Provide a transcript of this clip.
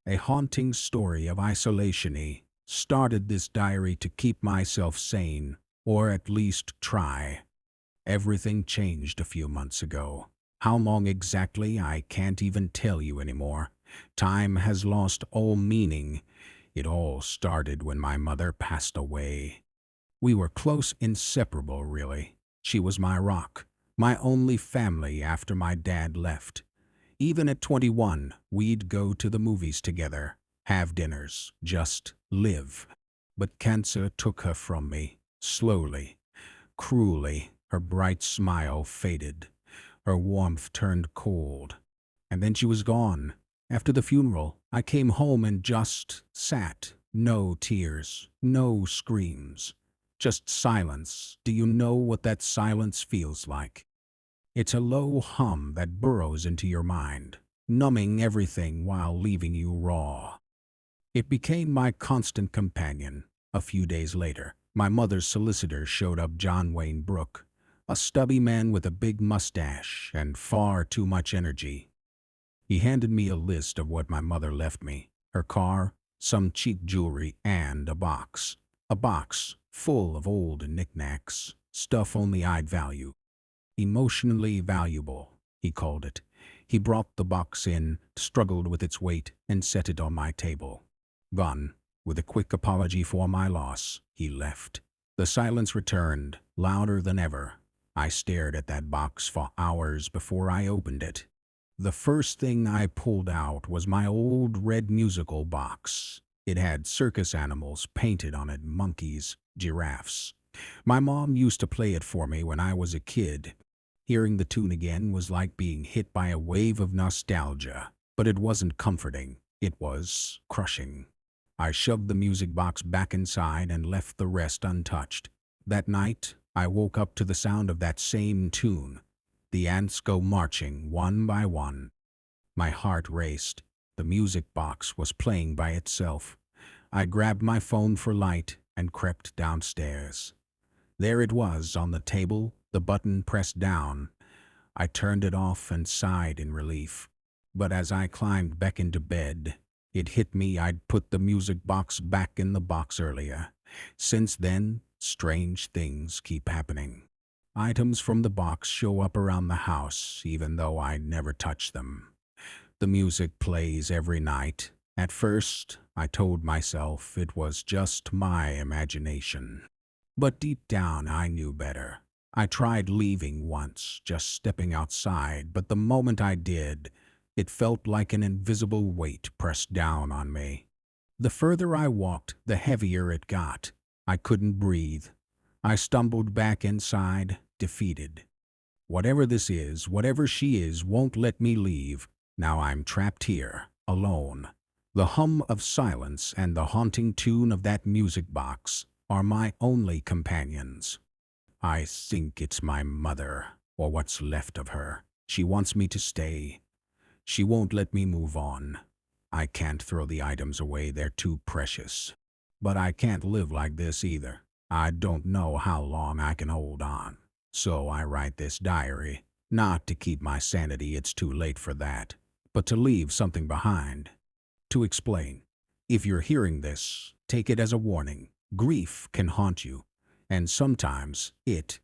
A haunting story of isolation. Started this diary to keep myself sane, or at least try. Everything changed a few months ago. How long exactly, I can't even tell you anymore. Time has lost all meaning. It all started when my mother passed away. We were close, inseparable, really. She was my rock, my only family after my dad left. Even at 21, we'd go to the movies together, have dinners, just live. But cancer took her from me, slowly, cruelly. Her bright smile faded. Her warmth turned cold. And then she was gone. After the funeral, I came home and just sat. No tears, no screams. Just silence. Do you know what that silence feels like? It's a low hum that burrows into your mind, numbing everything while leaving you raw. It became my constant companion. A few days later, my mother's solicitor showed up, John Wayne Brooke, a stubby man with a big mustache and far too much energy. He handed me a list of what my mother left me: her car, some cheap jewelry, and a box. A box full of old knickknacks, stuff only I'd value. Emotionally valuable, he called it. He brought the box in, struggled with its weight, and set it on my table. Gone. With a quick apology for my loss, he left. The silence returned, louder than ever. I stared at that box for hours before I opened it. The first thing I pulled out was my old red musical box. It had circus animals painted on it: monkeys, giraffes. My mom used to play it for me when I was a kid. Hearing the tune again was like being hit by a wave of nostalgia. But it wasn't comforting. It was crushing. I shoved the music box back inside and left the rest untouched. That night, I woke up to the sound of that same tune. The ants go marching one by one. My heart raced. The music box was playing by itself. I grabbed my phone for light and crept downstairs. There it was on the table, the button pressed down. I turned it off and sighed in relief. But as I climbed back into bed, it hit me I'd put the music box back in the box earlier. Since then, strange things keep happening. Items from the box show up around the house, even though I never touch them. The music plays every night. At first, I told myself it was just my imagination. But deep down, I knew better. I tried leaving once, just stepping outside, but the moment I did, it felt like an invisible weight pressed down on me. The further I walked, the heavier it got. I couldn't breathe. I stumbled back inside, defeated. Whatever this is, whatever she is, won't let me leave. Now I'm trapped here, alone. The hum of silence and the haunting tune of that music box are my only companions. I think it's my mother, or what's left of her. She wants me to stay. She won't let me move on. I can't throw the items away, they're too precious. But I can't live like this either. I don't know how long I can hold on. So I write this diary, not to keep my sanity, it's too late for that, but to leave something behind. To explain, if you're hearing this, take it as a warning. Grief can haunt you, and sometimes it